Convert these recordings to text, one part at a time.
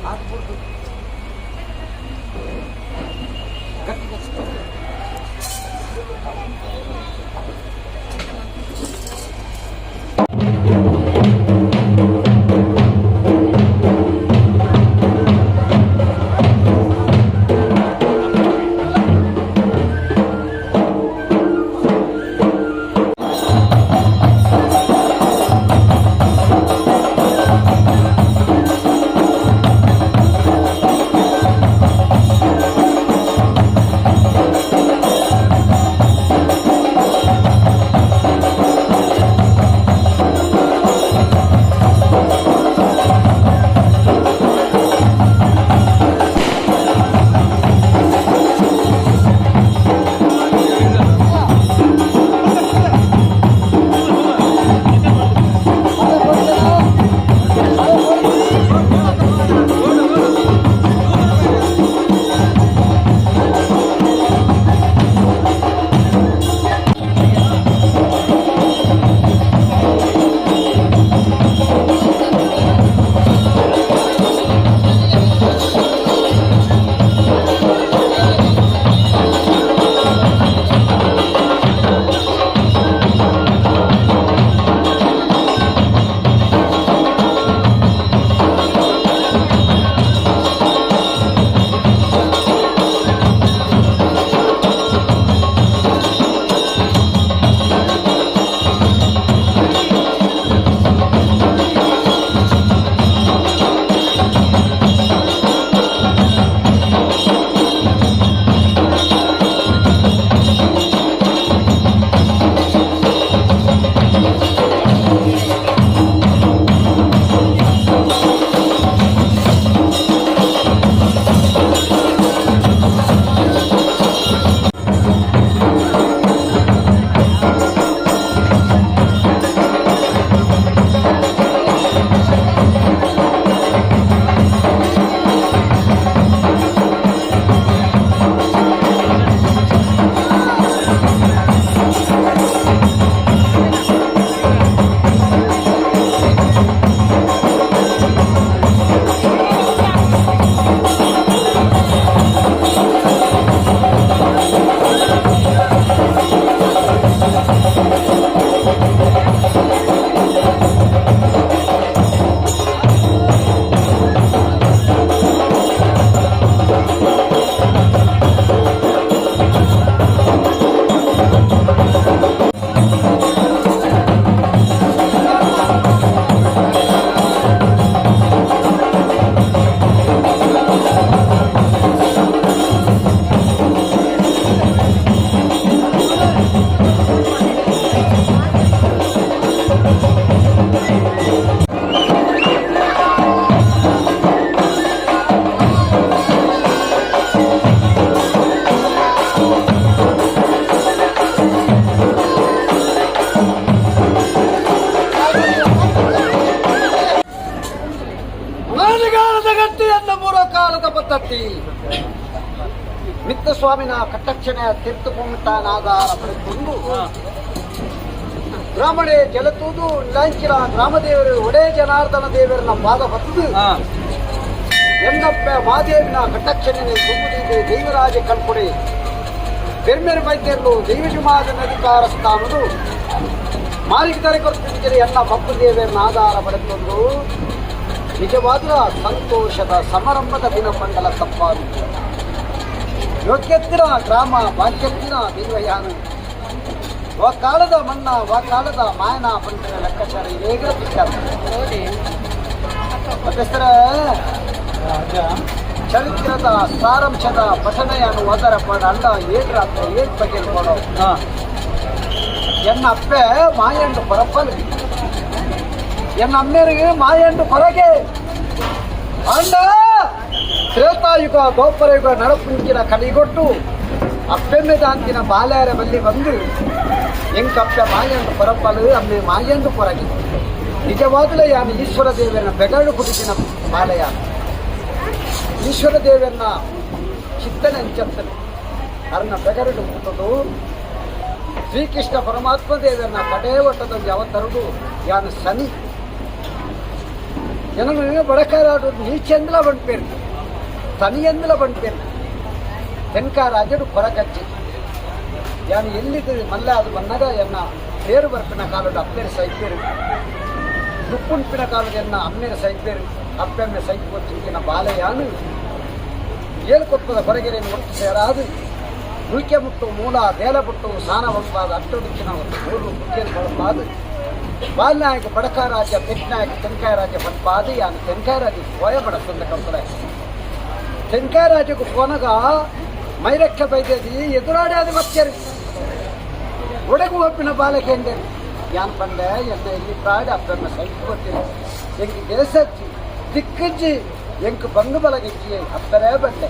ಹಾಕ್ಬಿಟ್ಟು ಗಟ್ಟಿ ಪದ್ಧತಿ ಮಿತ್ತ ಸ್ವಾಮಿನ ಕಟ್ಟಕ್ಷಣೆಯ ತೀರ್ಥಭೂಮಿತಾನಾಧಾರ ಪಡೆದುಕೊಂಡು ಬ್ರಾಹ್ಮಣೆ ಜಲತೂದು ಲಾಂಚಿನ ಗ್ರಾಮದೇವರು ಒಡೆ ಜನಾರ್ದನ ದೇವರನ್ನ ಪಾದ ಹೊತ್ತು ಎನ್ನಪ್ಪ ಮಾದೇವಿನ ಕಟ್ಟಕ್ಷಣೆಯ ತುಂಬುತ್ತಿದೆ ದೈವರಾಜ ಕಣ್ಕೊಡೆ ಬೆರ್ಮೆರು ಬೈತೆಯಲ್ಲೂ ದೈವಜುಮಾದನ ಅಧಿಕಾರ ಸ್ಥಾನದು ಮಾಲಿಕದರೆ ಕೊಟ್ಟಿದ್ದರೆ ಎನ್ನ ಬಪ್ಪು ದೇವರನ್ನ ಆಧಾರ ಪಡೆದುಕೊಂಡು ನಿಜವಾದ ಸಂತೋಷದ ಸಮಾರಂಭದ ದಿನಮಂಡಲ ತಪ್ಪಾರು ಯೋಗ್ಯತ್ತಿನ ಗ್ರಾಮ ಭಾಗ್ಯತ್ತಿನ ದೈವಯಾನ ಕಾಲದ ಮಣ್ಣ ಕಾಲದ ಮಾಯನ ಪಂಚನ ಲೆಕ್ಕಾಚಾರ ಹೇಗ ಮತ್ತೆ ಸರ ಚರಿತ್ರದ ಸಾರಾಂಶದ ಪಠನೆಯನ್ನು ಓದರ ಪಡ ಅಲ್ಲ ಏನ್ರಾತ್ರ ಏನ್ ಬಗ್ಗೆ ಕೊಡೋ ಎನ್ನ ಅಪ್ಪೆ ಮಾಯಂಡು ಪರಪ್ಪಲು ಎನ್ನ ಅಮ್ಮೆರಿಗೆ ಮಾಯಂಡು ಹೊರಗೆ ಅಂಡ ತ್ರೇತಾಯುಗ ಗೋಪರಯುಗ ನಡಪುಂಚಿನ ಕಲಿಗೊಟ್ಟು ಅಪ್ಪೆಮ್ಮೆದಾಂತಿನ ಬಾಲ್ಯಾರ ಬಲ್ಲಿ ಬಂದು ಎಂಕಪ್ಪ ಮಾಯಂಡು ಪರಪ್ಪಲು ಅಮ್ಮೆ ಮಾಯಂಡು ಹೊರಗೆ ನಿಜವಾಗಲೇ ಯಾನು ಈಶ್ವರ ದೇವರನ್ನ ಬೆಗಡು ಕುಡಿಸಿನ ಬಾಲಯ ಈಶ್ವರ ದೇವರನ್ನ ಚಿತ್ತನೆ ಅಂಚಂತನೆ ಅರ್ನ ಬೆಗರಡು ಮುಟ್ಟದು ಶ್ರೀಕೃಷ್ಣ ಪರಮಾತ್ಮ ದೇವರನ್ನ ಕಡೇ ಒಟ್ಟದಲ್ಲಿ ಯಾವತ್ತರದು ಯಾನು ಶನಿ எனக்கு வடக்காராடு நீச்செந்தில் பண்பேரு தனியந்தில் பண்பேரு తెన్కారాజుడు కొరగజ్జి యాని ఎల్లిది మళ్ళీ అది వన్నగా ఎన్న పేరు బర్పిన కాలుడు అప్పేరు సైపేరు దుప్పున్పిన కాలుడు ఎన్న అమ్మేరు సైపేరు అప్పెమ్మె సైకి వచ్చిన బాలయాను ಏಳ್ಕೊಪ್ಪದ ಹೊರಗೆರೆಯನ್ನು ಒಟ್ಟು ಸೇರಾದು ನುಯ್ಕೆ ಮುಟ್ಟು ಮೂಲ ದೇಲ ಬಿಟ್ಟು ಸ್ನಾನ ಒಳಪಾದು ಅಟ್ಟೊಡಿಕ್ಕಿನ ಒಂದು ಮೂರು ಮುಖ್ಯನ ಒಳಪಾದು ಬಾಲ್ನಾಯಕ ಬಡಕ ರಾಜ್ಯ ಪೆಟ್ನಾಯಕ ತೆನ್ಕಾಯ ರಾಜ್ಯ ಬಂಪಾದು ಯಾನು ತೆನ್ಕಾಯ ರಾಜ್ಯ పోయబడ సొంత కంపడే తెన్కాయ రాజుకు పోనగా మైరెక్క బయటది ఎదురాడేది వచ్చారు ఉడకు ఒప్పిన బాలకేందే యాన్ పండే ఎన్న ఎల్లి ప్రాడి అప్పన్న సైకి వచ్చింది ఎంకి దేశచ్చి దిక్కించి ಎಂಕು ಬಂಗು ಬಲಗಿಚ್ಚಿ ಅಪ್ಪರೇ ಬಂಡೆ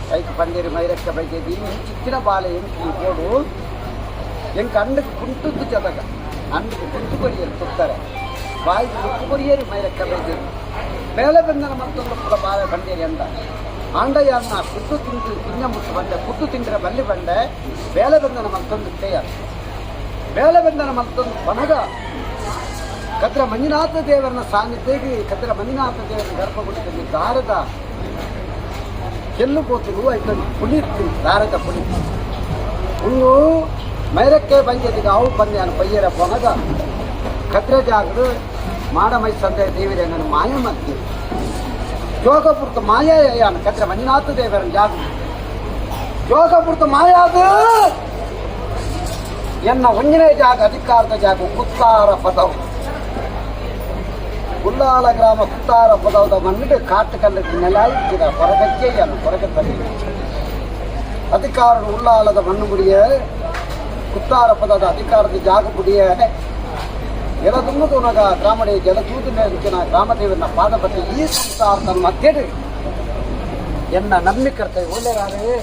ಕೈಗೆ ಪಂಡೇರಿ ಮೈರಕ್ಕ ಬೈದೇದಿ ಚಿಕ್ಕಿನ ಬಾಲೆ ಎಂಕಿ ಓಡು ಎಂಕ ಅಂಡಕ್ಕೆ ಕುಂಟುದ್ದು ಚದಗ ಅಂಡಕ್ಕೆ ಕುಂಟು ಕೊರಿಯರು ತುತ್ತಾರೆ ಬಾಯಿಗೆ ಕುಂಟು ಕೊರಿಯರಿ ಮೈರಕ್ಕ ಬೈದೇದಿ ಮೇಲೆ ಬಂದನ ಮತ್ತೊಂದು ಕೂಡ ಬಾಲೆ ಬಂಡೇರಿ ಅಂದ ಆಂಡಯ್ಯ ಅನ್ನ ಕುದ್ದು ತಿಂದು ತಿನ್ನ ಮುಟ್ಟು ಬಂಡೆ ಕುದ್ದು ತಿಂದರೆ ಬಲ್ಲಿ ಬಂಡೆ ಬೇಲೆ ಬಂದನ ಮತ್ತೊಂದು ತೇಯ ಬೇಲೆ ಬಂದನ ಮತ್ತೊಂದು ಪನಗ ಕದ್ರ ಮಂಜುನಾಥ ದೇವರನ್ನ ಸಾನ್ನಿಧ್ಯಕ್ಕೆ ಕದ್ರ ಮಂಜುನಾಥ ದೇವರನ್ನ ಗರ್ಭಗುಡಿಯಲ್ಲಿ ದಾರದ చెల్లుపోతులు అయితే పులిత్తి దారద పులిత్తి ఉన్ను మైరಕ್ಕೆ ಬಂದಿದ್ದ ಅವು ಬಂದೆ ನಾನು ಪಯ್ಯರ ಪೊನಗ ಕದ್ರ ಜಾಗರು ಮಾಡಮೈ ಸಂದೆ ದೇವರೇ ನನ್ನ ಮಾಯ ಮಧ್ಯ ಜೋಗಪುರದ ಮಾಯಾನ ಕದ್ರ ಮಂಜುನಾಥ ದೇವರನ್ನ ಜಾಗ ಜೋಗಪುರದ ಮಾಯಾದು ಎನ್ನ ಒಂಜನೇ ಜಾಗ ಅಧಿಕಾರದ ಜಾಗ ಕುತ್ತಾರ ಪದವು ಉಲ್ಲಾಲ ಗ್ರಾಮ ಕುತ್ತಾರ ಪದವದ ಮಣ್ಣಿಗೆ ಕಾಟಕಲ್ಲಕ್ಕೆ ನೆಲಾಯಿಸಿದ ಕೊರಗಜ್ಜೆಯನ್ನು ಕೊರಗದಲ್ಲಿ ಅಧಿಕಾರ ಉಲ್ಲಾಲದ ಮಣ್ಣು ಮುಡಿಯ ಕುತ್ತಾರ ಪದದ ಅಧಿಕಾರದ ಜಾಗ ಮುಡಿಯ ಎಲದುಂಬುದುನಗ ಗ್ರಾಮಡೆ ಜಲದೂದು ನೆಲಕಿನ ಗ್ರಾಮದೇವನ ಪಾದಪತಿ ಈ ಸಂಸಾರದ ಮಧ್ಯೆ ಎನ್ನ ನಂಬಿಕರ್ತೆ ಒಳ್ಳೆಯರಾರೆ